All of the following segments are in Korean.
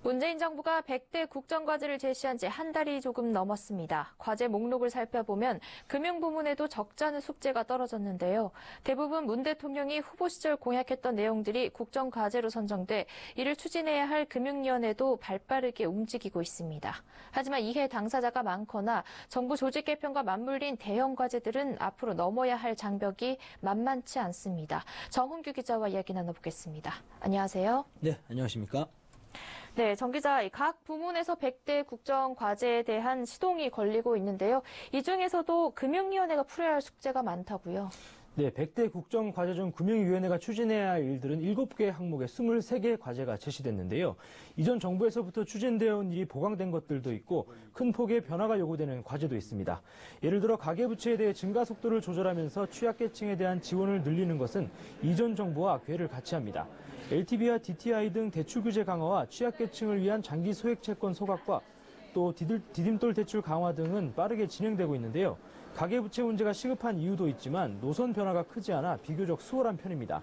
문재인 정부가 100대 국정과제를 제시한 지 한 달이 조금 넘었습니다. 과제 목록을 살펴보면 금융 부문에도 적지 않은 숙제가 떨어졌는데요. 대부분 문 대통령이 후보 시절 공약했던 내용들이 국정과제로 선정돼 이를 추진해야 할 금융위원회도 발빠르게 움직이고 있습니다. 하지만 이해 당사자가 많거나 정부 조직 개편과 맞물린 대형 과제들은 앞으로 넘어야 할 장벽이 만만치 않습니다. 정훈규 기자와 이야기 나눠보겠습니다. 안녕하세요. 네, 안녕하십니까? 네, 정 기자, 각 부문에서 100대 국정과제에 대한 시동이 걸리고 있는데요. 이 중에서도 금융위원회가 풀어야 할 숙제가 많다고요. 네, 100대 국정과제 중 금융위원회가 추진해야 할 일들은 7개 항목에 23개의 과제가 제시됐는데요. 이전 정부에서부터 추진되어 온 일이 보강된 것들도 있고 큰 폭의 변화가 요구되는 과제도 있습니다. 예를 들어 가계부채에 대해 증가 속도를 조절하면서 취약계층에 대한 지원을 늘리는 것은 이전 정부와 궤를 같이 합니다. LTV와 DTI 등 대출 규제 강화와 취약계층을 위한 장기 소액 채권 소각과 또 디딤돌 대출 강화 등은 빠르게 진행되고 있는데요. 가계부채 문제가 시급한 이유도 있지만 노선 변화가 크지 않아 비교적 수월한 편입니다.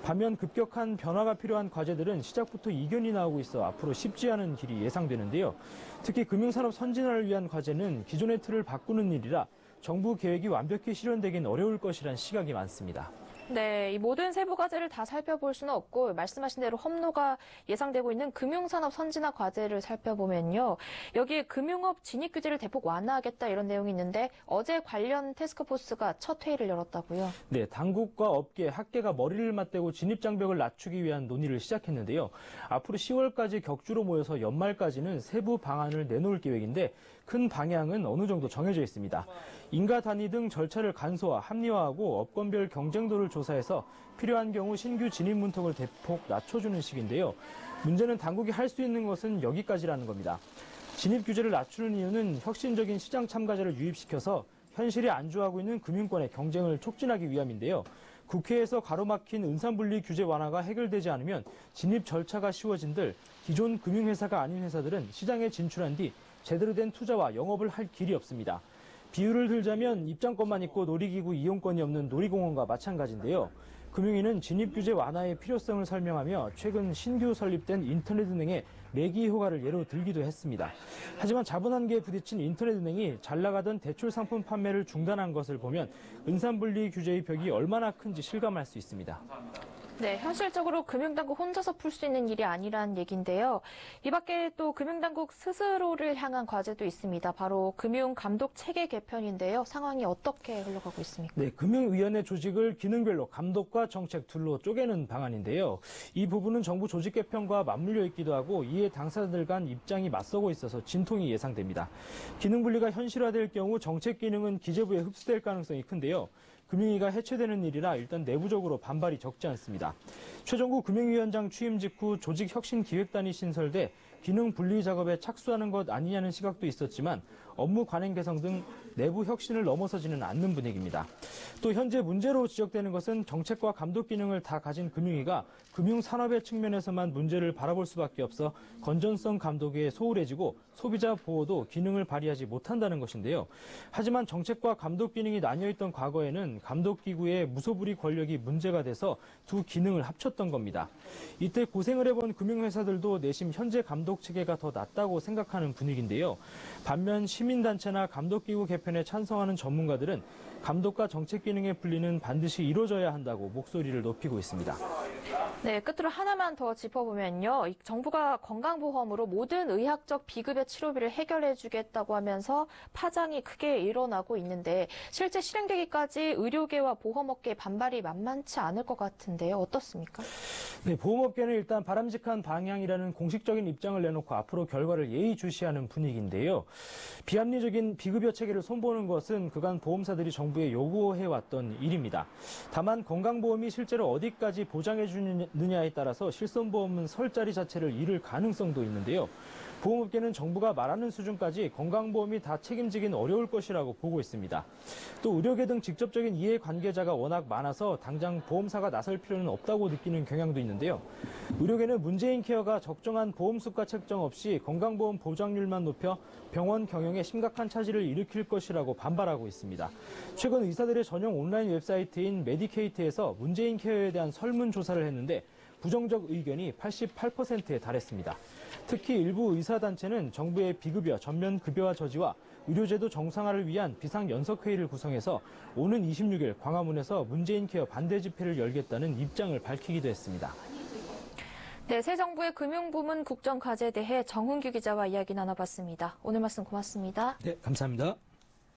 반면 급격한 변화가 필요한 과제들은 시작부터 이견이 나오고 있어 앞으로 쉽지 않은 길이 예상되는데요. 특히 금융산업 선진화를 위한 과제는 기존의 틀을 바꾸는 일이라 정부 계획이 완벽히 실현되긴 어려울 것이란 시각이 많습니다. 네, 이 모든 세부 과제를 다 살펴볼 수는 없고 말씀하신 대로 험로가 예상되고 있는 금융산업 선진화 과제를 살펴보면요. 여기에 금융업 진입 규제를 대폭 완화하겠다 이런 내용이 있는데 어제 관련 태스크포스가 첫 회의를 열었다고요. 네, 당국과 업계, 학계가 머리를 맞대고 진입 장벽을 낮추기 위한 논의를 시작했는데요. 앞으로 10월까지 격주로 모여서 연말까지는 세부 방안을 내놓을 계획인데 큰 방향은 어느 정도 정해져 있습니다. 인가 단위 등 절차를 간소화, 합리화하고 업권별 경쟁도를 조사해서 필요한 경우 신규 진입 문턱을 대폭 낮춰주는 식인데요. 문제는 당국이 할 수 있는 것은 여기까지라는 겁니다. 진입 규제를 낮추는 이유는 혁신적인 시장 참가자를 유입시켜서 현실이 안주하고 있는 금융권의 경쟁을 촉진하기 위함인데요. 국회에서 가로막힌 은산분리 규제 완화가 해결되지 않으면 진입 절차가 쉬워진들 기존 금융회사가 아닌 회사들은 시장에 진출한 뒤 제대로 된 투자와 영업을 할 길이 없습니다. 비유를 들자면 입장권만 있고 놀이기구 이용권이 없는 놀이공원과 마찬가지인데요. 금융위는 진입규제 완화의 필요성을 설명하며 최근 신규 설립된 인터넷은행의 매기 효과를 예로 들기도 했습니다. 하지만 자본 한계에 부딪힌 인터넷은행이 잘 나가던 대출 상품 판매를 중단한 것을 보면 은산분리 규제의 벽이 얼마나 큰지 실감할 수 있습니다. 네, 현실적으로 금융당국 혼자서 풀 수 있는 일이 아니란 얘기인데요. 이 밖에 또 금융당국 스스로를 향한 과제도 있습니다. 바로 금융감독 체계 개편인데요. 상황이 어떻게 흘러가고 있습니까? 네, 금융위원회 조직을 기능별로 감독과 정책 둘로 쪼개는 방안인데요. 이 부분은 정부 조직 개편과 맞물려 있기도 하고 이에 당사자들 간 입장이 맞서고 있어서 진통이 예상됩니다. 기능 분리가 현실화될 경우 정책 기능은 기재부에 흡수될 가능성이 큰데요. 금융위가 해체되는 일이라 일단 내부적으로 반발이 적지 않습니다. 최종구 금융위원장 취임 직후 조직혁신기획단이 신설돼 기능 분리 작업에 착수하는 것 아니냐는 시각도 있었지만 업무 관행 개선 등 내부 혁신을 넘어서지는 않는 분위기입니다. 또 현재 문제로 지적되는 것은 정책과 감독 기능을 다 가진 금융위가 금융산업의 측면에서만 문제를 바라볼 수밖에 없어 건전성 감독에 소홀해지고 소비자 보호도 기능을 발휘하지 못한다는 것인데요. 하지만 정책과 감독 기능이 나뉘어있던 과거에는 감독기구의 무소불위 권력이 문제가 돼서 두 기능을 합쳤던 겁니다. 이때 고생을 해본 금융회사들도 내심 현재 감독 체계가 더 낫다고 생각하는 분위기인데요. 반면 시민단체나 감독기구 개편에 찬성하는 전문가들은 감독과 정책 기능의 분리는 반드시 이루어져야 한다고 목소리를 높이고 있습니다. 네, 끝으로 하나만 더 짚어보면요. 정부가 건강보험으로 모든 의학적 비급여 치료비를 해결해주겠다고 하면서 파장이 크게 일어나고 있는데 실제 실행되기까지 의료계와 보험업계의 반발이 만만치 않을 것 같은데요. 어떻습니까? 네, 보험업계는 일단 바람직한 방향이라는 공식적인 입장을 내놓고 앞으로 결과를 예의주시하는 분위기인데요. 비합리적인 비급여 체계를 손보는 것은 그간 보험사들이 정부에 요구해왔던 일입니다. 다만 건강보험이 실제로 어디까지 보장해주느냐에 따라서 실손보험은 설 자리 자체를 잃을 가능성도 있는데요. 보험업계는 정부가 말하는 수준까지 건강보험이 다 책임지긴 어려울 것이라고 보고 있습니다. 또 의료계 등 직접적인 이해관계자가 워낙 많아서 당장 보험사가 나설 필요는 없다고 느끼는 경향도 있는데요. 의료계는 문재인 케어가 적정한 보험 수가 책정 없이 건강보험 보장률만 높여 병원 경영에 심각한 차질을 일으킬 것이라고 반발하고 있습니다. 최근 의사들의 전용 온라인 웹사이트인 메디케이트에서 문재인 케어에 대한 설문조사를 했는데 부정적 의견이 88%에 달했습니다. 특히 일부 의사단체는 정부의 비급여 전면 급여화 저지와 의료제도 정상화를 위한 비상연석회의를 구성해서 오는 26일 광화문에서 문재인 케어 반대 집회를 열겠다는 입장을 밝히기도 했습니다. 네, 새 정부의 금융부문 국정과제에 대해 정훈규 기자와 이야기 나눠봤습니다. 오늘 말씀 고맙습니다. 네, 감사합니다.